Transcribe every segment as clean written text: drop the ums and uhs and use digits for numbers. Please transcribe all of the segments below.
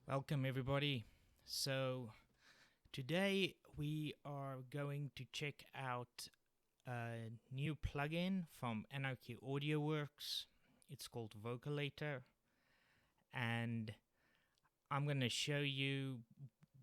Welcome everybody. So today we are going to check out a new plugin from Anarchy Audioworx. It's called Vocalator, and I'm going to show you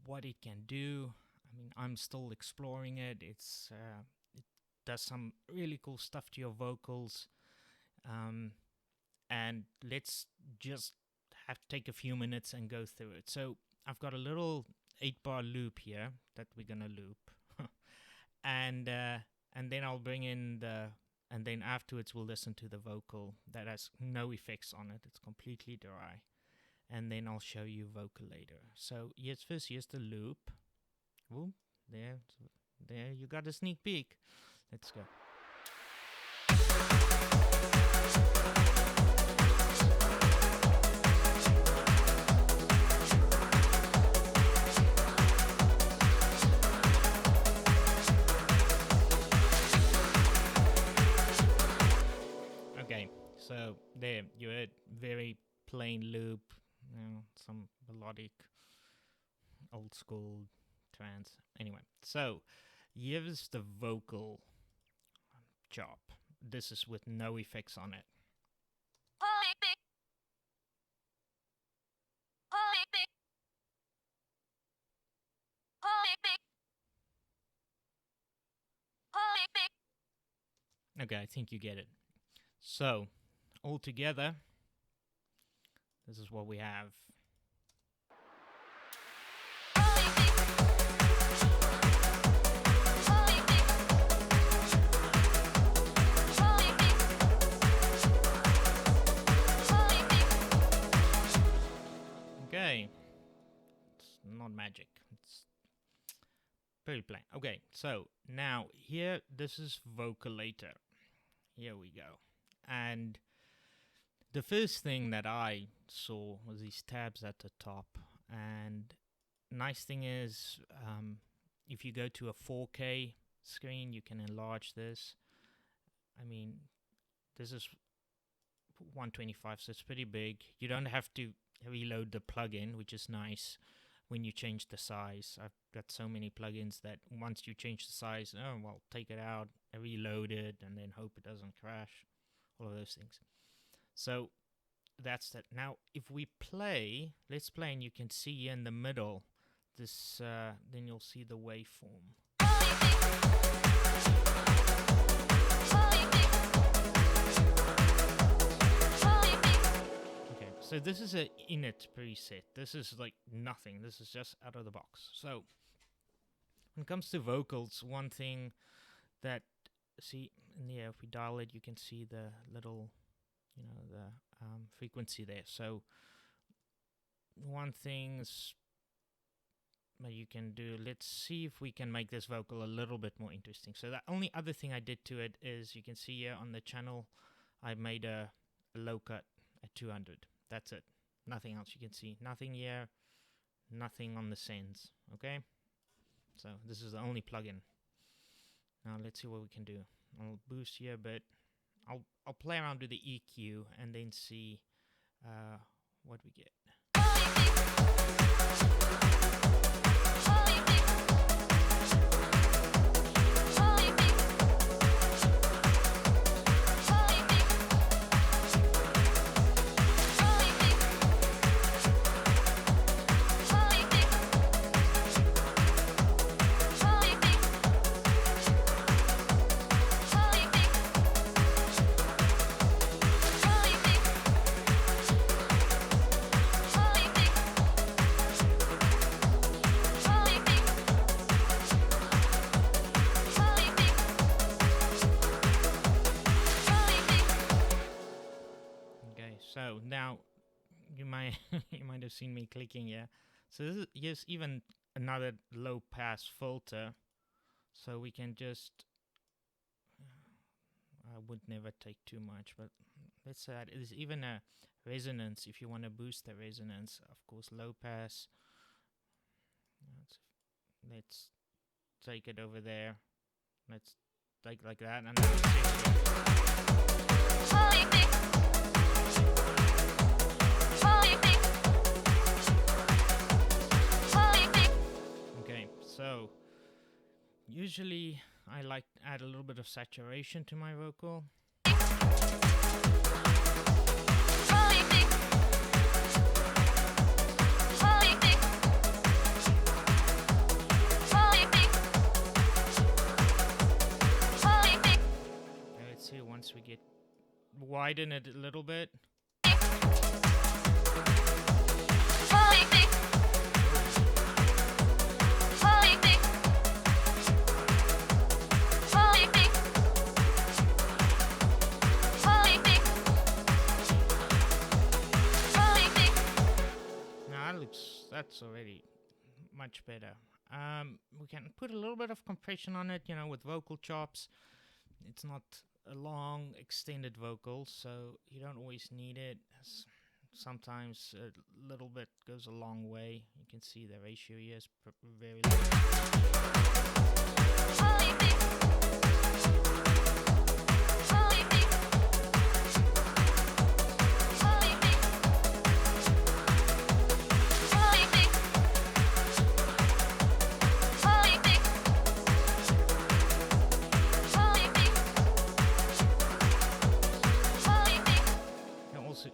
what it can do. I mean, I'm still exploring it. It does some really cool stuff to your vocals, and let's just have to take a few minutes and go through it. So I've got a little 8-bar loop here that we're gonna loop, and then I'll bring in and then afterwards we'll listen to the vocal that has no effects on it. It's completely dry, and then I'll show you Vocalator. So here's the loop. Ooh, there you got a sneak peek. Let's go. Okay, so there you heard very plain loop, some melodic, old school trance. Anyway, so here's the vocal chop. This is with no effects on it. Okay, I think you get it. So, all together, this is what we have. Okay, it's not magic, it's very plain. Okay, so now here, this is Vocalator. Here we go. And the first thing that I saw was these tabs at the top. And nice thing is, if you go to a 4K screen, you can enlarge this. I mean, this is 125, so it's pretty big. You don't have to reload the plugin, which is nice when you change the size. I've got so many plugins that once you change the size, oh, well, take it out, reload it, and then hope it doesn't crash. All of those things. So that's that. Now, if we play, let's play, and you can see in the middle this. Then you'll see the waveform. Okay, so this is a init preset. This is like nothing. This is just out of the box. So when it comes to vocals, one thing that see in here, if we dial it, you can see the little, the frequency there. So one thing that you can do, let's see if we can make this vocal a little bit more interesting. So the only other thing I did to it is, you can see here on the channel, I made a low cut at 200. That's it. Nothing else. You can see nothing here, nothing on the sends. Okay, so this is the only plugin. Now let's see what we can do. I'll boost here a bit. I'll play around with the EQ and then see what we get. So now you might have seen me clicking here. So this is, here's even another low pass filter. So we can just, I would never take too much, but let's say there's even a resonance if you want to boost the resonance. Of course, low pass. Let's take it over there. Let's take like that, and Usually I like to add a little bit of saturation to my vocal. Let's see, once we get widen it a little bit. That's already much better. We can put a little bit of compression on it, you know, with vocal chops. It's not a long, extended vocal, so you don't always need it. Sometimes a little bit goes a long way. You can see the ratio here is very low.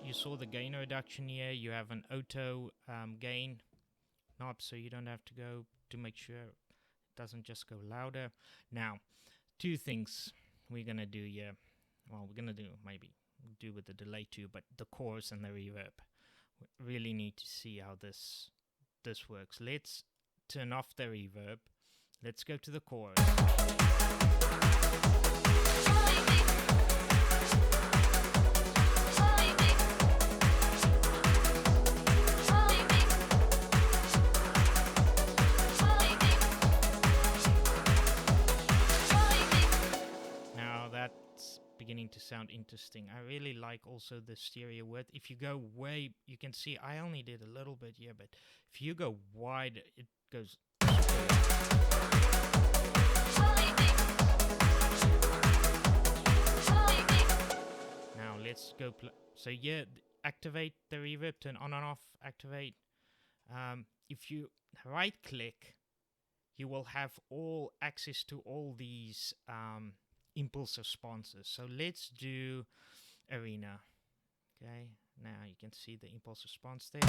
You saw the gain reduction here. You have an auto gain knob, so you don't have to go to make sure it doesn't just go louder. Now, two things we're gonna do here. Well, we're gonna do with the delay too, but the chorus and the reverb. We really need to see how this works. Let's turn off the reverb. Let's go to the chorus. Beginning to sound interesting. I really like also the stereo width. If you go way, you can see I only did a little bit here, but if you go wide, it goes. Now let's go. So yeah, activate the reverb, turn on and off, activate. If you right click, you will have all access to all these impulse responses. So let's do arena. Okay, now you can see the impulse response there.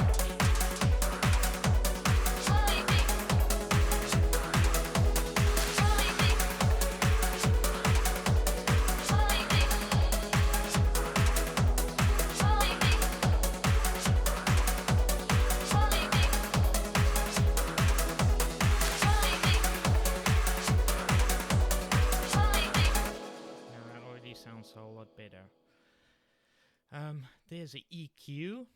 A lot better. There's an EQ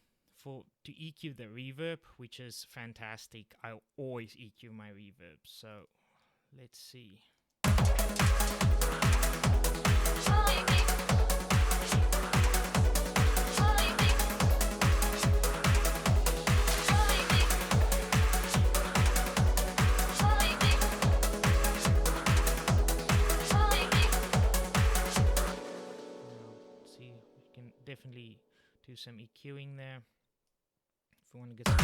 to EQ the reverb, which is fantastic. I always EQ my reverb. So let's see. Definitely do some EQing there if we want to get some.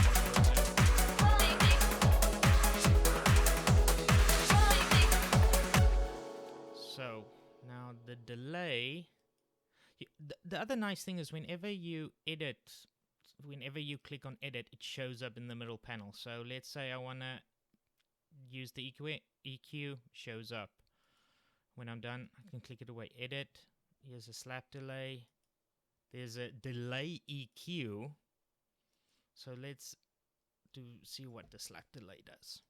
So now the delay. The other nice thing is whenever you edit, whenever you click on edit, it shows up in the middle panel. So let's say I want to use the EQ, shows up. When I'm done, I can click it away. Edit. Here's a slap delay. There's a delay EQ. So let's see what the slap delay does.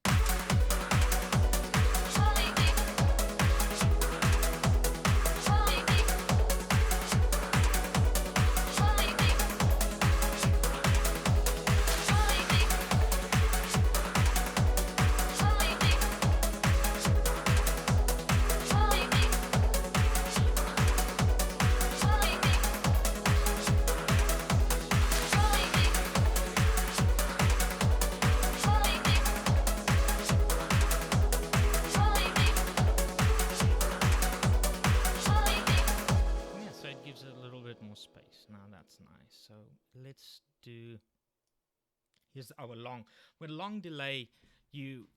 So let's do, here's our long, with long delay, you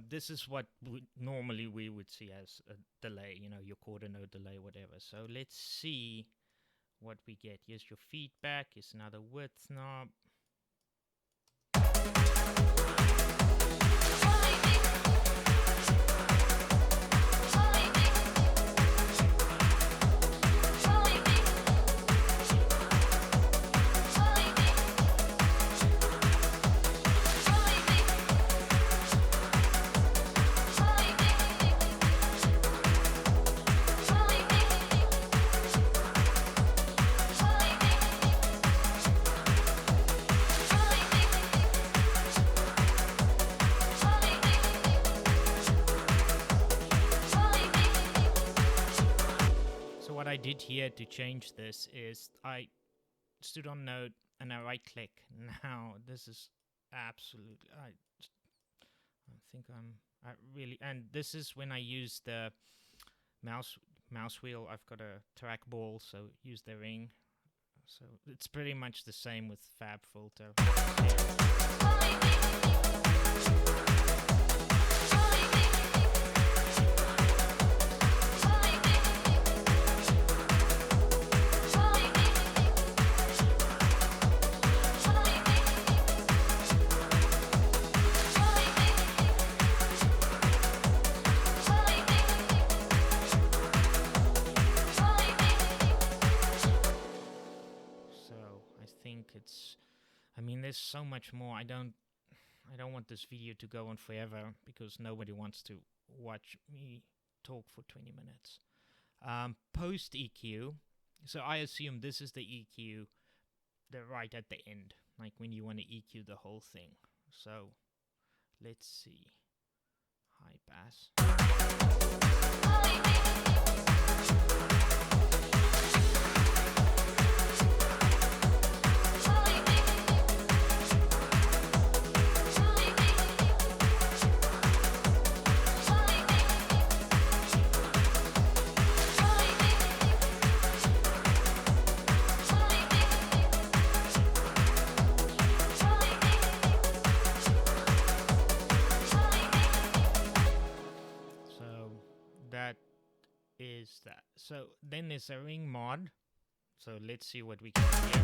this is what normally we would see as a delay, you know, your quarter note delay, whatever. So let's see what we get. Here's your feedback. Here's another width knob. What I did here to change this is I stood on note and I right click. Now this is absolutely, I think I really, and this is when I use the mouse wheel. I've got a trackball, so use the ring. So it's pretty much the same with Fab Filter. I mean, there's so much more. I don't want this video to go on forever because nobody wants to watch me talk for 20 minutes. Post EQ. So I assume this is the EQ, right at the end, like when you want to EQ the whole thing. So let's see. High pass. Is that. So then there's a ring mod. So let's see what we can hear.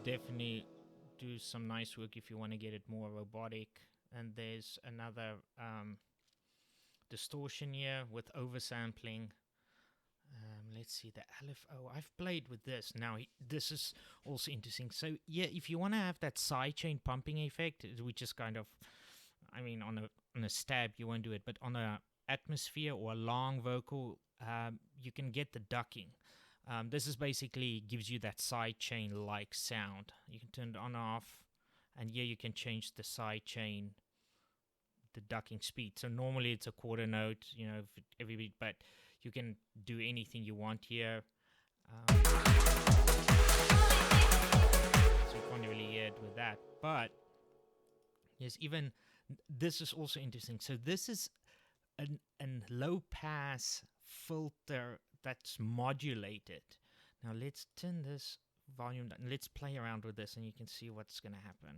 Definitely do some nice work if you want to get it more robotic. And there's another distortion here with oversampling. Let's see the LFO. I've played with this. Now this is also interesting. So yeah, if you want to have that sidechain pumping effect, which is kind of, I mean, on a stab you won't do it, but on a atmosphere or a long vocal, you can get the ducking. This is basically gives you that sidechain like sound. You can turn it on and off, and here you can change the sidechain, the ducking speed. So normally it's a quarter note, you know, every beat, but you can do anything you want here. So you can't really hear it with that. But yes, even this is also interesting. So this is a low pass filter that's modulated. Now let's turn this volume down. Let's play around with this and you can see what's going to happen.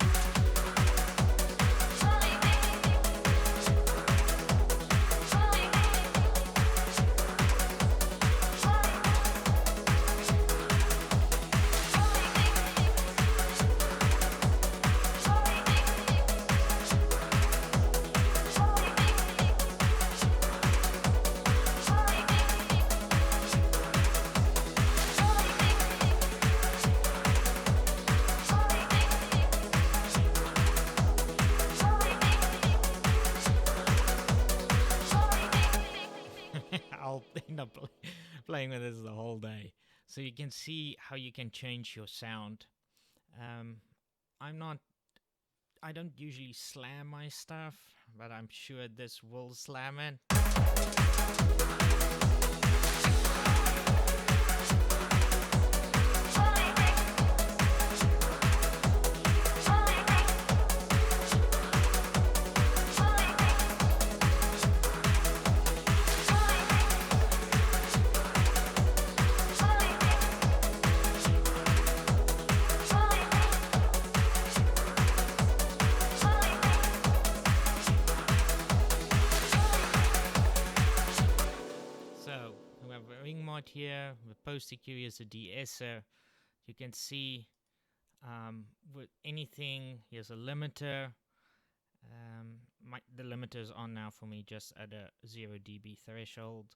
I'll end up playing with this the whole day. So you can see how you can change your sound. I don't usually slam my stuff, but I'm sure this will slam it. Here, the post EQ is a de-esser. You can see with anything, here's a limiter. The limiter is on now for me just at a 0 dB threshold.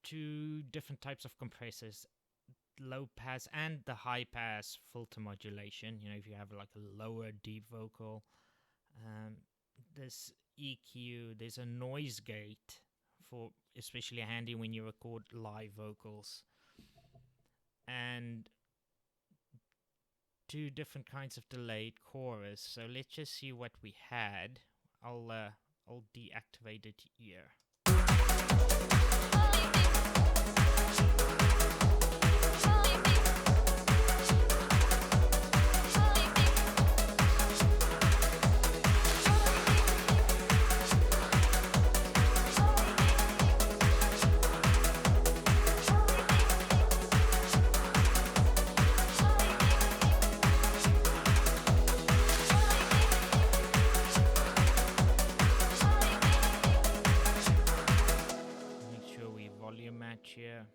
2 different types of compressors, low pass and the high pass filter modulation. You know, if you have like a lower deep vocal. This EQ, there's a noise gate, for especially handy when you record live vocals, and 2 different kinds of delayed chorus. So let's just see what we had. I'll deactivate it here. Here.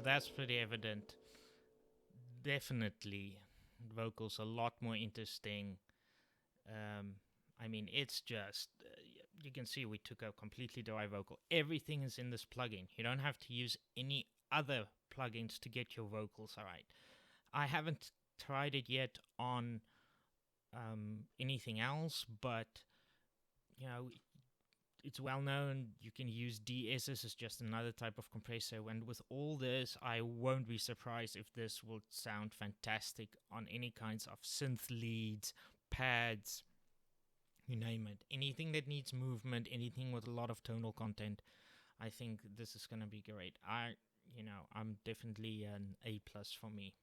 That's pretty evident. Definitely, vocals a lot more interesting. I mean, it's just, you can see we took a completely dry vocal. Everything is in this plugin. You don't have to use any other plugins to get your vocals alright. I haven't tried it yet on anything else, but, you know, it's well known. You can use de-essers as just another type of compressor, and with all this, I won't be surprised if this will sound fantastic on any kinds of synth leads, pads, you name it. Anything that needs movement, anything with a lot of tonal content, I think this is going to be great. I'm definitely an A+ for me.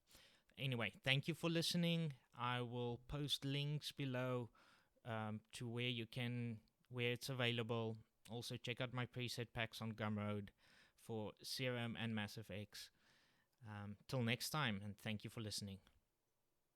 Anyway, thank you for listening. I will post links below to where it's available. Also check out my preset packs on Gumroad for Serum and Massive X. Till next time, and thank you for listening.